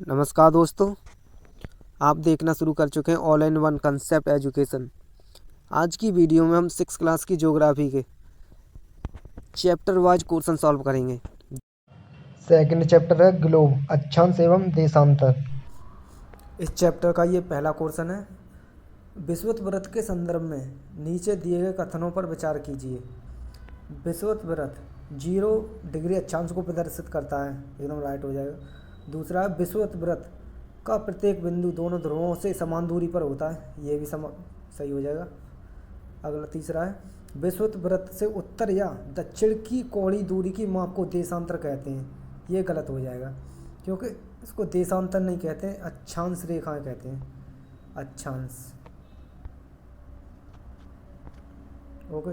नमस्कार दोस्तों, आप देखना शुरू कर चुके हैं all in one concept education. आज की वीडियो में हम 6 क्लास की ज्योग्राफी के चैप्टर वाइज क्वेश्चन सॉल्व करेंगे। सेकंड चैप्टर है ग्लोब अक्षांश एवं देशांतर। इस चैप्टर का ये पहला क्वेश्चन है। विषुवत के संदर्भ में नीचे दिए गए कथनों पर विचार कीजिए। विषुवत 0 डिग्री अक्षांश को प्रदर्शित करता है, एकदम राइट हो जाएगा। दूसरा, विषुवत का प्रत्येक बिंदु दोनों ध्रुवों से समान दूरी पर होता है, ये भी सही हो जाएगा। अगला तीसरा है, विषुवत से उत्तर या दक्षिण की कौड़ी दूरी की माप को देशांतर कहते हैं, ये गलत हो जाएगा क्योंकि इसको देशांतर नहीं कहते हैं, अक्षांश रेखाएं कहते हैं, अक्षांश। ओके,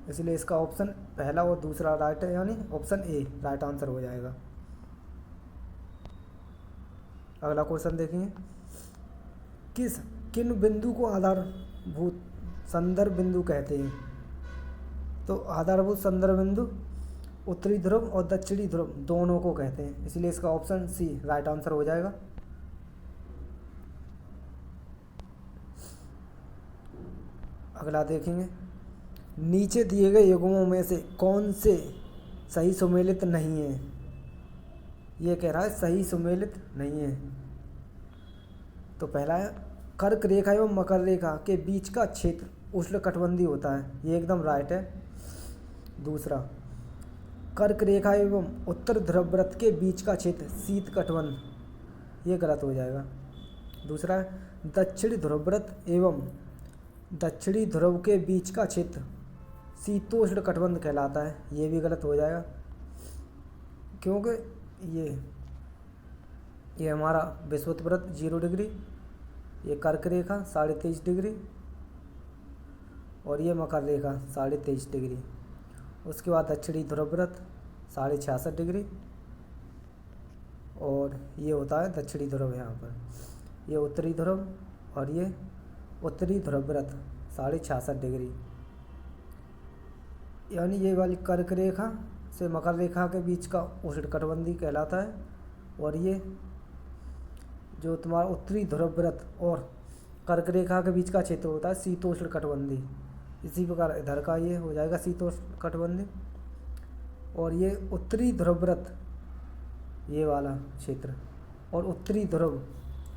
इसलिए इसका ऑप्शन पहला और दूसरा राइट है, यानी ऑप्शन ए राइट आंसर हो जाएगा। अगला क्वेश्चन देखेंगे, किन बिंदु को आधारभूत संदर्भ बिंदु कहते हैं? तो आधारभूत संदर्भ बिंदु उत्तरी ध्रुव और दक्षिणी ध्रुव दोनों को कहते हैं, इसलिए इसका ऑप्शन सी राइट आंसर हो जाएगा। अगला देखेंगे, नीचे दिए गए युग्मों में से कौन से सही सुमेलित नहीं है? ये कह रहा है सही सुमेलित नहीं है। तो पहला है, कर्क रेखा एवं मकर रेखा के बीच का क्षेत्र उष्णकटिबंधीय होता है, ये एकदम राइट है। दूसरा, कर्क रेखा एवं उत्तर ध्रुववृत्त के बीच का क्षेत्र शीतकटिबंध, ये गलत हो जाएगा। दूसरा है, दक्षिणी ध्रुववृत्त एवं दक्षिणी ध्रुव के बीच का क्षेत्र शीतोष्णकटिबंध कहलाता है, ये भी गलत हो जाएगा क्योंकि ये हमारा विषुवत 0 डिग्री, ये कर्क रेखा 23.5 डिग्री और ये मकर रेखा 23.5 डिग्री। उसके बाद दक्षिणी ध्रुववृत्त 66.5 डिग्री और ये होता है दक्षिणी ध्रुव। यहाँ पर ये उत्तरी ध्रुव और ये उत्तरी ध्रुववृत्त 66.5 डिग्री, यानी ये वाली कर्क रेखा से मकर रेखा के बीच का उष्णकटिबंधीय कहलाता है और ये जो तुम्हारा उत्तरी ध्रुववृत्त और कर्क रेखा के बीच का क्षेत्र होता है शीतोष्णकटिबंधीय। इसी प्रकार इधर का ये हो जाएगा शीतोष्णकटिबंधीय और ये उत्तरी ध्रुववृत्त ये वाला क्षेत्र और उत्तरी ध्रुव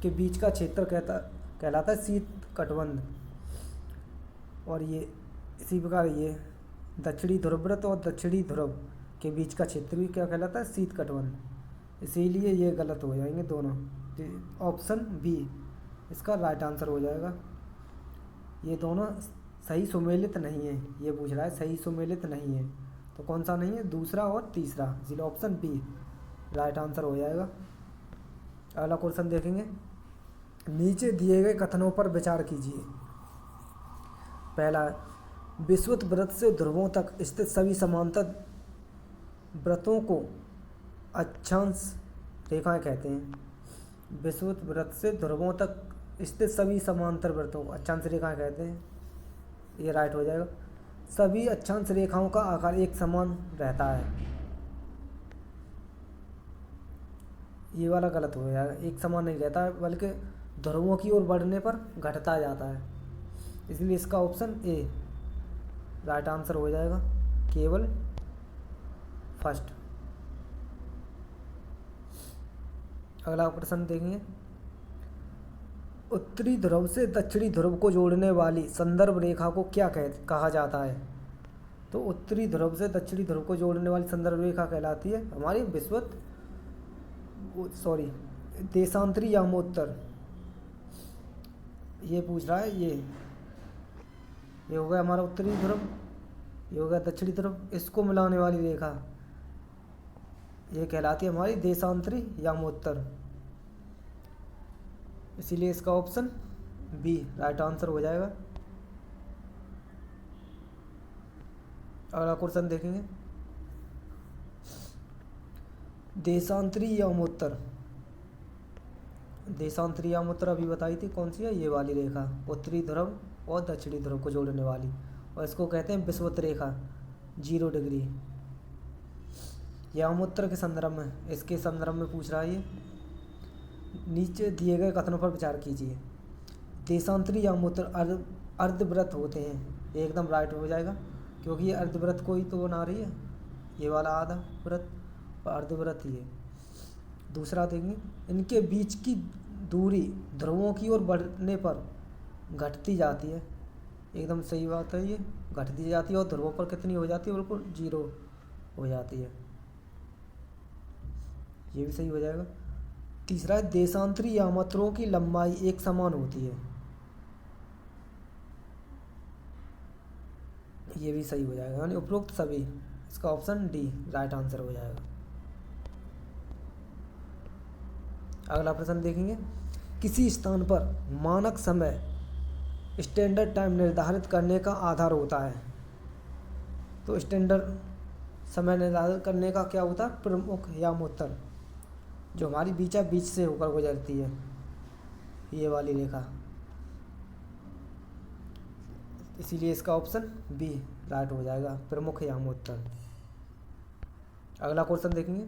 के बीच का क्षेत्र कहलाता है शीतकटिबंध। और ये इसी प्रकार ये दक्षिणी ध्रुववृत्त और दक्षिणी ध्रुव के बीच का क्षेत्र भी क्या कहलाता है? शीतकटिबंध। इसीलिए ये गलत हो जाएंगे दोनों, ऑप्शन बी इसका राइट आंसर हो जाएगा। ये दोनों सही सुमेलित नहीं है, ये पूछ रहा है सही सुमेलित नहीं है, तो कौन सा नहीं है? दूसरा और तीसरा, इसलिए ऑप्शन बी राइट आंसर हो जाएगा। अगला क्वेश्चन देखेंगे, नीचे दिए गए कथनों पर विचार कीजिए। पहला, विषुवत वृत्त से ध्रुवों तक स्थित सभी समांतर वृत्तों को अक्षांश रेखाएं कहते हैं। विषुवत वृत्त से ध्रुवों तक स्थित सभी समांतर वृत्तों को अक्षांश रेखाएं कहते हैं, ये राइट हो जाएगा। सभी अक्षांश रेखाओं का आकार एक समान रहता है, ये वाला गलत हो जाएगा। एक समान नहीं रहता है बल्कि ध्रुवों की ओर बढ़ने पर घटता जाता है, इसलिए इसका ऑप्शन ए राइट आंसर हो जाएगा, केवल फर्स्ट। अगला प्रश्न देखेंगे, उत्तरी ध्रुव से दक्षिणी ध्रुव को जोड़ने वाली संदर्भ रेखा को क्या कहा जाता है? तो उत्तरी ध्रुव से दक्षिणी ध्रुव को जोड़ने वाली संदर्भ रेखा कहलाती है हमारी देशांतरी यामोत्तर। ये पूछ रहा है, ये हो गया हमारा उत्तरी ध्रुव, ये हो गया दक्षिणी ध्रुव, इसको मिलाने वाली रेखा ये कहलाती है हमारी देशांतरी यामोत्तर, इसीलिए इसका ऑप्शन बी राइट आंसर हो जाएगा। अगला क्वेश्चन देखेंगे, देशांतरी यामोत्तर अभी बताई थी कौन सी है? ये वाली रेखा, उत्तरी ध्रुव और दक्षिणी ध्रुव को जोड़ने वाली, और इसको कहते हैं विषुवत रेखा 0 डिग्री। यामोत्तर के संदर्भ में, इसके संदर्भ में पूछ रहा है ये। नीचे दिए गए कथनों पर विचार कीजिए। देशांतरी यामोत्तर अर्धव्रत होते हैं, एकदम राइट हो जाएगा, क्योंकि ये अर्धव्रत को ही तो बना रही है, ये वाला आधा व्रत अर्धव्रत ही है। दूसरा देखेंगे, इनके बीच की दूरी ध्रुवों की ओर बढ़ने पर घटती जाती है, एकदम सही बात है, ये घटती जाती है और ध्रुवों पर कितनी हो जाती है, बिल्कुल 0 हो जाती है, ये भी सही हो जाएगा। तीसरा है, देशांतरी यामात्रों की लंबाई एक समान होती है, ये भी सही हो जाएगा, यानी उपरोक्त सभी, इसका ऑप्शन डी राइट आंसर हो जाएगा। अगला प्रश्न देखेंगे, किसी स्थान पर मानक समय स्टैंडर्ड टाइम निर्धारित करने का आधार होता है। तो स्टैंडर्ड समय निर्धारित करने का क्या होता है, प्रमुख यामोत्तर, जो हमारी बीच से होकर गुजरती है, ये वाली रेखा, इसीलिए इसका ऑप्शन बी राइट हो जाएगा, प्रमुख यामोत्तर। अगला क्वेश्चन देखेंगे,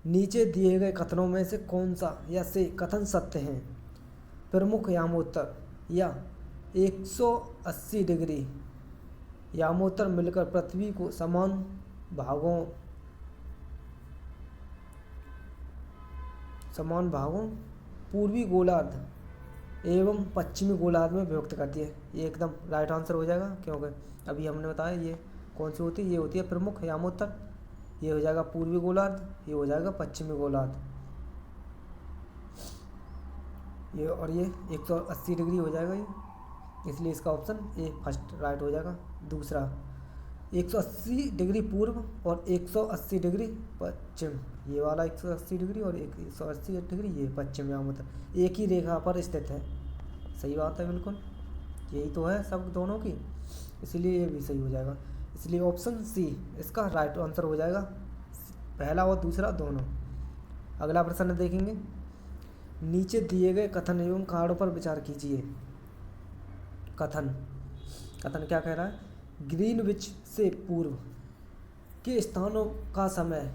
नीचे दिए गए कथनों में से कौन सा या से कथन सत्य हैं। प्रमुख यामोत्तर या 180 डिग्री यामोत्तर मिलकर पृथ्वी को समान भागों पूर्वी गोलार्ध एवं पश्चिमी गोलार्ध में विभक्त करती है, ये एकदम राइट आंसर हो जाएगा, क्योंकि अभी हमने बताया ये कौन सी होती है, ये होती है प्रमुख यामोत्तर, ये हो जाएगा पूर्वी गोलार्ध, ये हो जाएगा पश्चिमी गोलार्ध, ये और ये 180 डिग्री हो जाएगा ये, इसलिए इसका ऑप्शन ए फर्स्ट राइट हो जाएगा। दूसरा 180 डिग्री पूर्व और 180 डिग्री पश्चिम, ये वाला 180 डिग्री और 180 डिग्री ये पश्चिम यामोत्तर एक ही रेखा पर स्थित है, सही बात है, बिल्कुल यही तो है सब दोनों की, इसीलिए ये भी सही हो जाएगा, इसलिए ऑप्शन सी इसका राइट आंसर हो जाएगा, पहला और दूसरा दोनों। अगला प्रश्न देखेंगे, नीचे दिए गए कथन एवं कारणों पर विचार कीजिए। कथन क्या कह रहा है, ग्रीनविच से पूर्व के स्थानों का समय,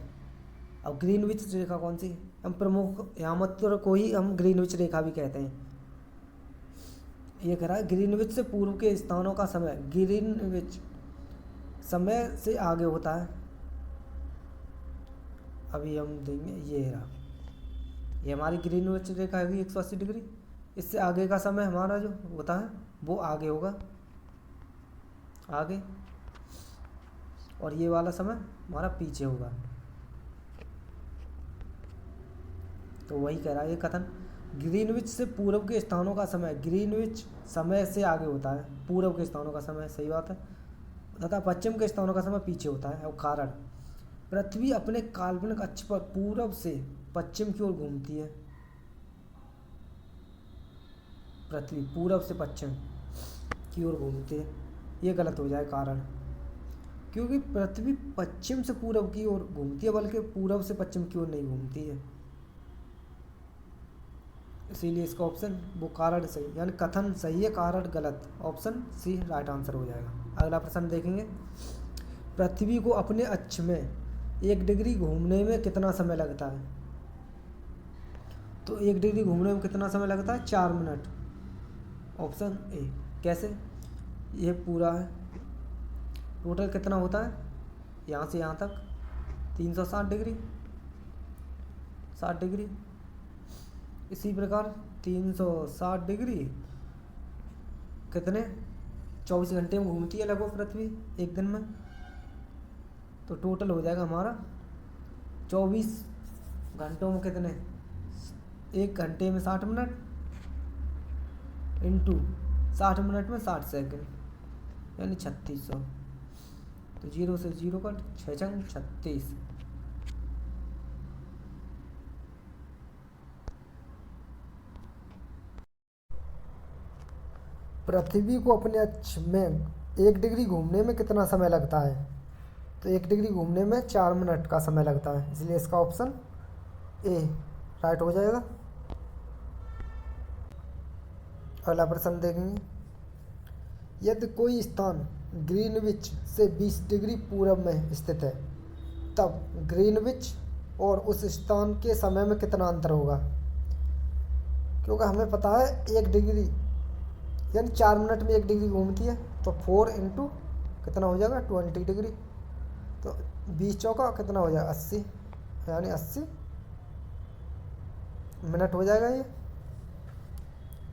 अब ग्रीनविच रेखा कौन सी, हम प्रमुख यामोत्तर को ही हम ग्रीनविच रेखा भी कहते हैं, ये कह रहा है ग्रीनविच से पूर्व के स्थानों का समय ग्रीनविच समय से आगे होता है, अभी हम देंगे ये रहा, ये हमारी ग्रीनविच रेखा है 180 डिग्री, इससे आगे का समय हमारा जो होता है वो आगे होगा, आगे, और ये वाला समय हमारा पीछे होगा, तो वही कह रहा है ये कथन, ग्रीनविच से पूर्व के स्थानों का समय ग्रीनविच समय से आगे होता है, पूर्व के स्थानों का समय, सही बात है, तथा पश्चिम के स्थानों का समय पीछे होता है। और कारण, पृथ्वी अपने काल्पनिक अक्ष पर पूर्व से पश्चिम की ओर घूमती है, पृथ्वी पूर्व से पश्चिम की ओर घूमती है, ये गलत हो जाए कारण, क्योंकि पृथ्वी पश्चिम से पूर्व की ओर घूमती है, बल्कि पूर्व से पश्चिम की ओर नहीं घूमती है, इसीलिए इसका ऑप्शन वो कारण सही, यानी कथन सही है, कारण गलत, ऑप्शन सी राइट आंसर हो जाएगा। अगला प्रश्न देखेंगे, पृथ्वी को अपने अक्ष में 1 डिग्री घूमने में कितना समय लगता है। तो 1 डिग्री घूमने में कितना समय लगता है, 4 मिनट, ऑप्शन ए। कैसे, ये पूरा है, टोटल कितना होता है यहाँ से यहाँ तक 360 डिग्री, 60 डिग्री, इसी प्रकार 360 डिग्री कितने 24 घंटे में घूमती है लगभग पृथ्वी एक दिन में, तो टोटल हो जाएगा हमारा 24 घंटों में कितने, 1 घंटे में 60 मिनट इंटू 60 मिनट में 60 सेकंड, यानी 3600, तो 0 से 0 का 6 छंग 36। पृथ्वी को अपने अक्ष में 1 डिग्री घूमने में कितना समय लगता है। तो 1 डिग्री घूमने में 4 मिनट का समय लगता है, इसलिए इसका ऑप्शन ए राइट हो जाएगा। अगला प्रश्न देखेंगे, यदि कोई स्थान ग्रीनविच से 20 डिग्री पूर्व में स्थित है, तब ग्रीनविच और उस स्थान के समय में कितना अंतर होगा। क्योंकि हमें पता है 1 डिग्री यानी 4 मिनट में 1 डिग्री घूमती है, तो 4 इंटू कितना हो जाएगा 20 डिग्री। तो 20 चौका कितना हो जाएगा 80, यानी 80 मिनट हो जाएगा ये।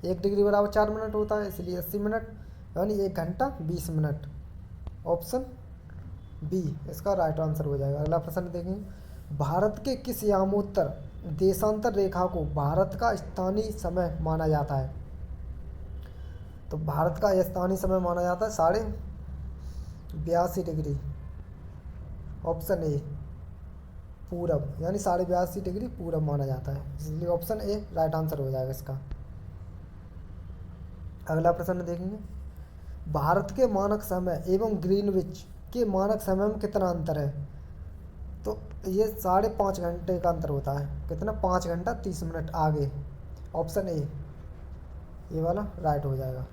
1 डिग्री बराबर 4 मिनट होता है, इसलिए 80 मिनट, यानी 1 घंटा 20 मिनट। ऑप्शन बी इसका राइट आंसर हो जाएगा। अगला प्रश्न देखेंगे, भारत के किस यामोत्तर देशांतर रेखा को भारत का स्थानीय समय माना जाता है? तो भारत का स्थानीय समय माना जाता है 82.5 डिग्री। ऑप्शन ए पूरब, यानी 82.5 डिग्री पूरब माना जाता है, इसलिए ऑप्शन ए राइट आंसर हो जाएगा इसका। अगला प्रश्न देखेंगे, भारत के मानक समय एवं ग्रीनविच के मानक समय में कितना अंतर है? तो ये 5.5 घंटे का अंतर होता है। कितना? 5 घंटा 30 मिनट आगे। ऑप्शन ए ये वाला राइट हो जाएगा।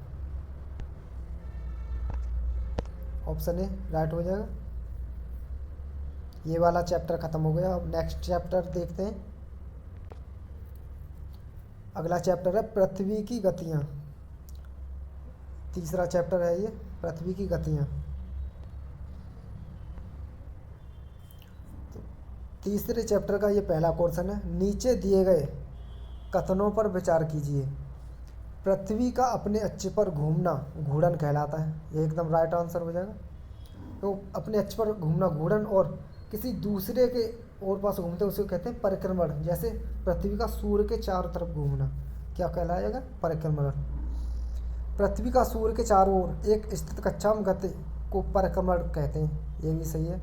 ऑप्शन ए राइट हो जाएगा। ये वाला चैप्टर खत्म हो गया। अब नेक्स्ट चैप्टर देखते हैं। अगला चैप्टर है पृथ्वी की गतियाँ। तीसरा चैप्टर है ये, पृथ्वी की गतियाँ। तो तीसरे चैप्टर का ये पहला क्वेश्चन है, नीचे दिए गए कथनों पर विचार कीजिए। पृथ्वी का अपने अक्ष पर घूमना घूर्णन कहलाता है। ये एकदम राइट आंसर हो जाएगा। तो अपने अक्ष पर घूमना घूर्णन, और किसी दूसरे के और पास घूमते उसे कहते हैं परिक्रमण। जैसे पृथ्वी का सूर्य के चारों तरफ घूमना क्या कहलाएगा? परिक्रमण। पृथ्वी का सूर्य के चारों ओर एक स्थित कक्षाम गति को परिक्रमण कहते हैं। ये भी सही है,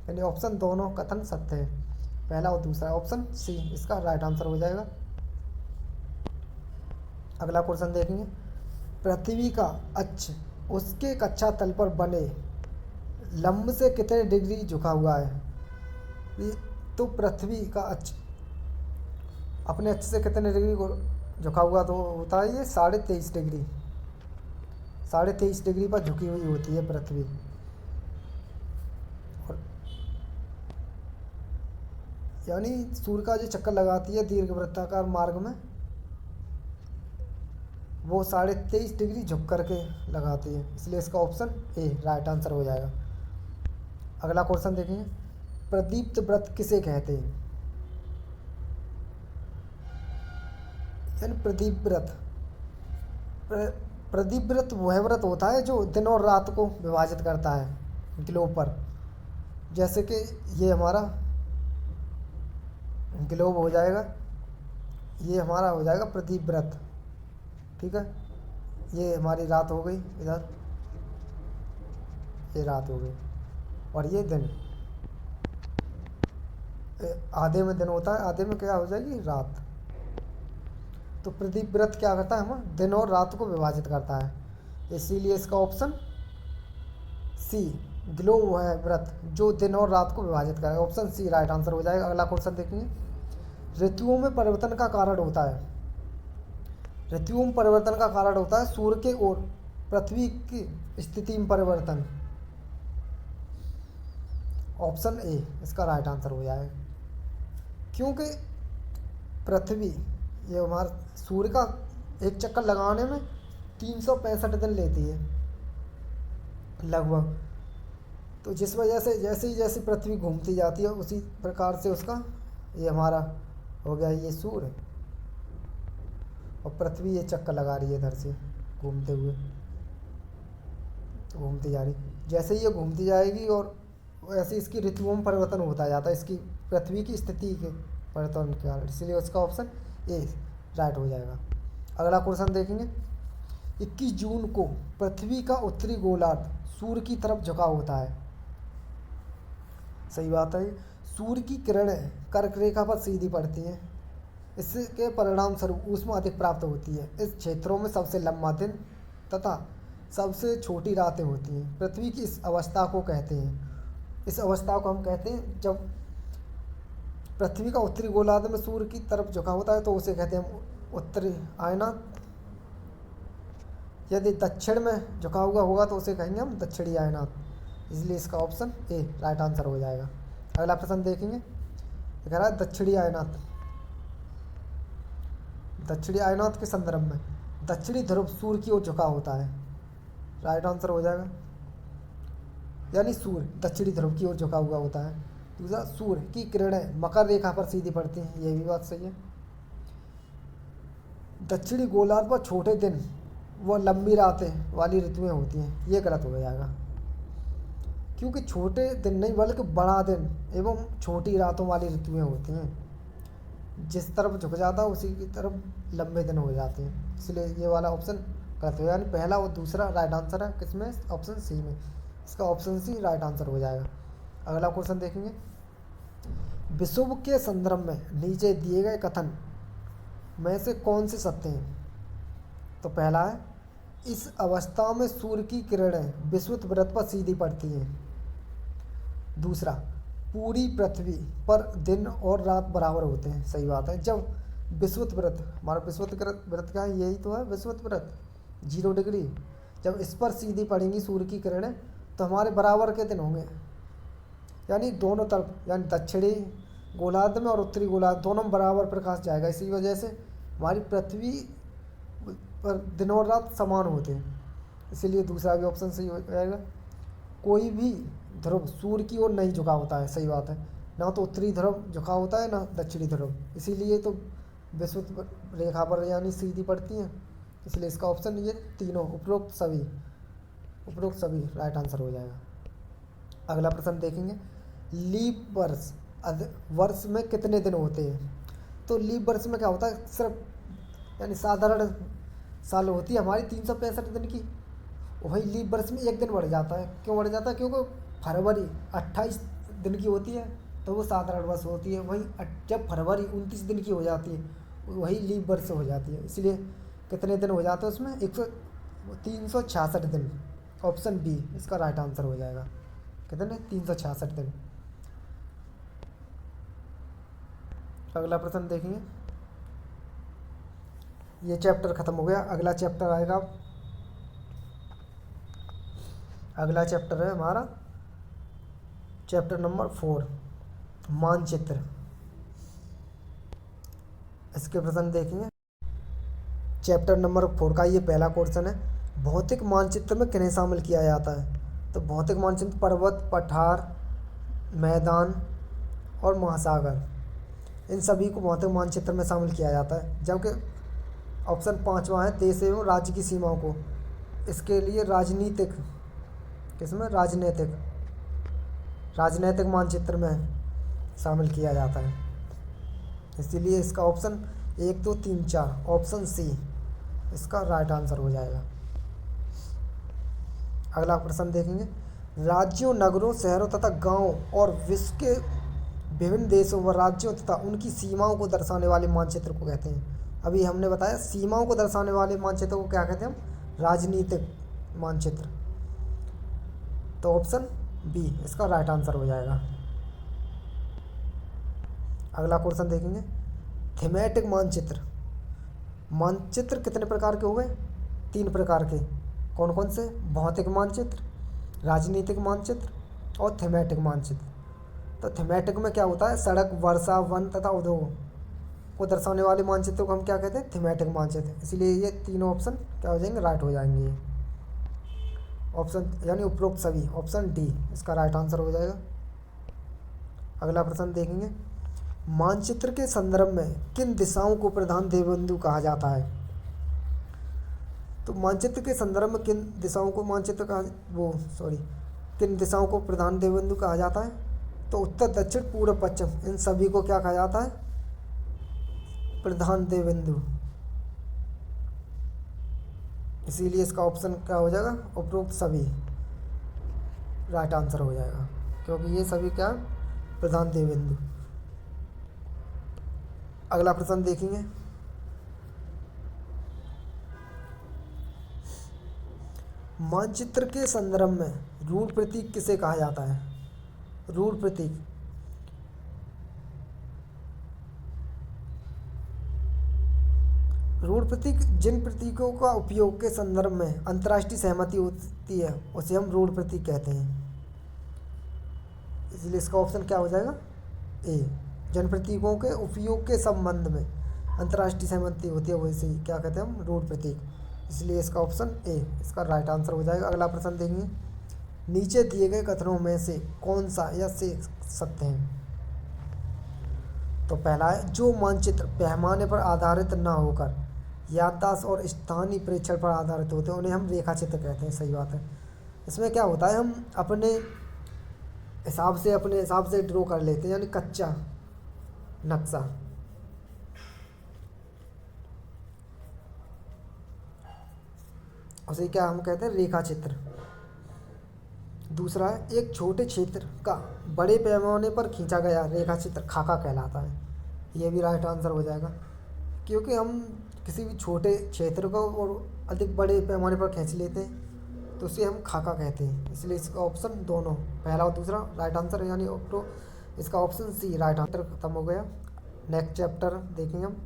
यानी ऑप्शन दोनों कथन सत्य है, पहला और दूसरा। ऑप्शन सी इसका राइट आंसर हो जाएगा। अगला क्वेश्चन देखेंगे, पृथ्वी का अक्ष उसके कक्षा तल पर बने लंब से कितने डिग्री झुका हुआ है? तो पृथ्वी का अक्ष अपने अक्ष से कितने डिग्री को झुका हुआ तो होता है ये 23.5 डिग्री। 23.5 डिग्री पर झुकी हुई होती है पृथ्वी। और यानी सूर्य का जो चक्कर लगाती है दीर्घवृत्ताकार मार्ग में, वो 23.5 डिग्री झुक करके लगाती है, इसलिए इसका ऑप्शन ए राइट आंसर हो जाएगा। अगला क्वेश्चन देखेंगे, प्रदीप्त व्रत किसे कहते हैं? यानी प्रदीप व्रत, प्रदीप व्रत वह व्रत होता है जो दिन और रात को विभाजित करता है ग्लोब पर। जैसे कि ये हमारा ग्लोब हो जाएगा, ये हमारा हो जाएगा प्रदीप व्रत। ठीक है, ये हमारी रात हो गई, इधर ये रात हो गई, और ये दिन। आधे में दिन होता है, आधे में क्या हो जाएगी? रात। तो प्रदीप व्रत क्या करता है? हम दिन और रात को विभाजित करता है, इसीलिए इसका ऑप्शन सी ग्लोब है व्रत जो दिन और रात को विभाजित करेगा। ऑप्शन सी राइट आंसर हो जाएगा। अगला क्वेश्चन देखेंगे, ऋतुओं में परिवर्तन का कारण होता है। ऋतुओं में परिवर्तन का कारण होता है सूर्य के और पृथ्वी की स्थिति में परिवर्तन। ऑप्शन ए इसका राइट आंसर हो जाएगा, क्योंकि पृथ्वी ये हमारा सूर्य का एक चक्कर लगाने में 365 दिन लेती है लगभग। तो जिस वजह से जैसे पृथ्वी घूमती जाती है उसी प्रकार से उसका ये हमारा हो गया ये सूर्य, और पृथ्वी ये चक्कर लगा रही है इधर से घूमते हुए, घूमती जा रही। जैसे ये घूमती जाएगी और वैसे इसकी ऋतुओं में परिवर्तन होता जाता है, इसकी पृथ्वी की स्थिति के परिवर्तन के कारण, इसलिए उसका ऑप्शन ए राइट हो जाएगा। अगला क्वेश्चन देखेंगे, 21 जून को पृथ्वी का उत्तरी गोलार्ध सूर्य की तरफ झुका होता है। सही बात है, सूर्य की किरणें कर्क रेखा पर सीधी पड़ती हैं, इसके परिणाम स्वरूप ऊष्मा अधिक प्राप्त होती है। इस क्षेत्रों में सबसे लंबा दिन तथा सबसे छोटी रातें होती हैं। पृथ्वी की इस अवस्था को कहते हैं, इस अवस्था को हम कहते हैं जब पृथ्वी का उत्तरी गोलार्ध में सूर्य की तरफ झुका होता है तो उसे कहते हैं उत्तरी आयनात। यदि दक्षिण में झुका हुआ होगा तो उसे कहेंगे हम दक्षिणी आयनात, इसलिए इसका ऑप्शन ए राइट आंसर हो जाएगा। अगला प्रश्न देखेंगे, कह रहा है दक्षिणी आयनात। दक्षिणी आयनाथ के संदर्भ में दक्षिणी ध्रुव सूर्य की ओर झुका होता है, राइट आंसर हो जाएगा। यानी सूर्य दक्षिणी ध्रुव की ओर झुका हुआ होता है। दूसरा, सूर्य की किरणें मकर रेखा पर सीधी पड़ती हैं, ये भी बात सही है। दक्षिणी गोलार्ध पर छोटे दिन व लंबी रातें वाली ऋतुएं होती हैं, ये गलत हो जाएगा, क्योंकि छोटे दिन नहीं बल्कि बड़ा दिन एवं छोटी रातों वाली ऋतुएं होती हैं। जिस तरफ झुक जाता है उसी की तरफ लंबे दिन हो जाते हैं, इसलिए ये वाला ऑप्शन गलत हो, यानी पहला और दूसरा राइट आंसर है किसमें, ऑप्शन सी में। इसका ऑप्शन सी राइट आंसर हो जाएगा। अगला क्वेश्चन देखेंगे, विषुव के संदर्भ में नीचे दिए गए कथन में से कौन से सत्य हैं। तो पहला है, इस अवस्था में सूर्य की किरणें विषुवत वृत्त पर सीधी पड़ती हैं। दूसरा, पूरी पृथ्वी पर दिन और रात बराबर होते हैं, सही बात है। जब विषुवत वृत्त, हमारा विषुवत वृत्त क्या है, यही तो है विषुवत वृत्त, 0 डिग्री, जब इस पर सीधी पड़ेंगी सूर्य की किरणें तो हमारे बराबर के दिन होंगे, यानी दोनों तरफ, यानी दक्षिणी गोलार्ध में और उत्तरी गोलार्ध दोनों में बराबर प्रकाश जाएगा। इसी वजह से हमारी पृथ्वी पर दिन और रात समान होते हैं, इसीलिए दूसरा भी ऑप्शन सही हो जाएगा। कोई भी ध्रुव सूर्य की ओर नहीं झुका होता है, सही बात है, ना तो उत्तरी ध्रुव झुका होता है ना दक्षिणी ध्रुव, इसीलिए तो विषुवत रेखा पर यानी सीधी पड़ती हैं, इसलिए इसका ऑप्शन ये तीनों उपरोक्त सभी राइट आंसर हो जाएगा। अगला प्रश्न देखेंगे, लीप वर्ष में कितने दिन होते हैं। तो लीप वर्ष में क्या होता है, सिर्फ यानी साधारण साल होती है हमारी 365 दिन की, वही लीप वर्ष में एक दिन बढ़ जाता है। क्यों बढ़ जाता है, क्योंकि फरवरी 28 दिन की होती है तो वो साधारण वर्ष होती है, वही जब फरवरी 29 दिन की हो जाती है वही लीप वर्ष हो जाती है, इसलिए कितने दिन हो जाते हैं उसमें, 366 दिन, ऑप्शन बी इसका राइट आंसर हो जाएगा। कितने, 366 दिन। अगला प्रश्न देखेंगे, ये चैप्टर खत्म हो गया, अगला चैप्टर आएगा, अगला चैप्टर है हमारा चैप्टर नंबर 4, मानचित्र। इसके प्रश्न देखेंगे, चैप्टर नंबर 4 का ये पहला क्वेश्चन है, भौतिक मानचित्र में किन्हें शामिल किया जाता है। तो भौतिक मानचित्र पर्वत, पठार, मैदान और महासागर, इन सभी को भौतिक मानचित्र में शामिल किया जाता है। जबकि ऑप्शन 5वां है, देश एवं राज्य की सीमाओं को, इसके लिए राजनीतिक, किसमें, राजनीतिक मानचित्र में शामिल किया जाता है, इसीलिए इसका ऑप्शन 1, 2, 3, 4, ऑप्शन सी इसका राइट आंसर हो जाएगा। अगला प्रश्न देखेंगे, राज्यों, नगरों, शहरों तथा गांवों और विश्व के विभिन्न देशों व राज्यों तथा उनकी सीमाओं को दर्शाने वाले मानचित्र को कहते हैं। अभी हमने बताया सीमाओं को दर्शाने वाले मानचित्र को क्या कहते हैं हम, राजनीतिक मानचित्र, तो ऑप्शन बी इसका राइट आंसर हो जाएगा। अगला क्वेश्चन देखेंगे, थीमेटिक मानचित्र, मानचित्र कितने प्रकार के हो गए, 3 प्रकार के, कौन कौन से, भौतिक मानचित्र, राजनीतिक मानचित्र और थीमेटिक मानचित्र। तो थीमेटिक में क्या होता है, सड़क, वर्षा, वन तथा उद्योग को दर्शाने वाले मानचित्र को हम क्या कहते हैं, थीमेटिक मानचित्र, इसलिए ये तीनों ऑप्शन क्या हो जाएंगे, राइट हो जाएंगे। ये ऑप्शन यानी उपरोक्त सभी, ऑप्शन डी इसका राइट आंसर हो जाएगा। अगला प्रश्न देखेंगे, मानचित्र के संदर्भ में किन दिशाओं को प्रधान देवबिंदु कहा जाता है। तो मानचित्र के संदर्भ में किन दिशाओं को किन दिशाओं को प्रधान देवबिंदु कहा जाता है। तो उत्तर, दक्षिण, पूर्व, पश्चिम, इन सभी को क्या कहा जाता है, प्रधान देवबिंदु, इसीलिए इसका ऑप्शन क्या हो जाएगा, उपरोक्त सभी राइट आंसर हो जाएगा, क्योंकि ये सभी क्या, प्रधान देवबिंदु। अगला प्रश्न देखेंगे, मानचित्र के संदर्भ में रूढ़ प्रतीक किसे कहा जाता है। रूढ़ प्रतीक, रूढ़ प्रतीक जिन प्रतीकों का उपयोग के संदर्भ में अंतर्राष्ट्रीय सहमति होती है उसे हम रूढ़ प्रतीक कहते हैं, इसलिए इसका ऑप्शन क्या हो जाएगा, ए। जिन प्रतीकों के उपयोग के संबंध में अंतर्राष्ट्रीय सहमति होती है वैसे ही क्या कहते हैं हम, रूढ़ प्रतीक। इसलिए इसका ऑप्शन ए इसका राइट आंसर हो जाएगा। अगला प्रश्न देखेंगे, नीचे दिए गए कथनों में से कौन सा या से सत्य है। तो पहला है, जो मानचित्र पैमाने पर आधारित न होकर याददाश्त और स्थानीय प्रेक्षण पर आधारित होते हैं उन्हें हम रेखा चित्र कहते हैं। सही बात है। इसमें क्या होता है, हम अपने हिसाब से ड्रॉ कर लेते हैं, यानी कच्चा नक्शा। उसे क्या हम कहते हैं, रेखा चित्र। दूसरा है, एक छोटे क्षेत्र का बड़े पैमाने पर खींचा गया रेखा चित्र खाका कहलाता है। यह भी राइट आंसर हो जाएगा, क्योंकि हम किसी भी छोटे क्षेत्र को और अधिक बड़े पैमाने पर खींच लेते हैं तो उसे हम खाका कहते हैं। इसलिए इसका ऑप्शन दोनों, पहला और दूसरा राइट आंसर है, यानी इसका ऑप्शन सी राइट आंसर खत्म हो गया। नेक्स्ट चैप्टर देखेंगे हम।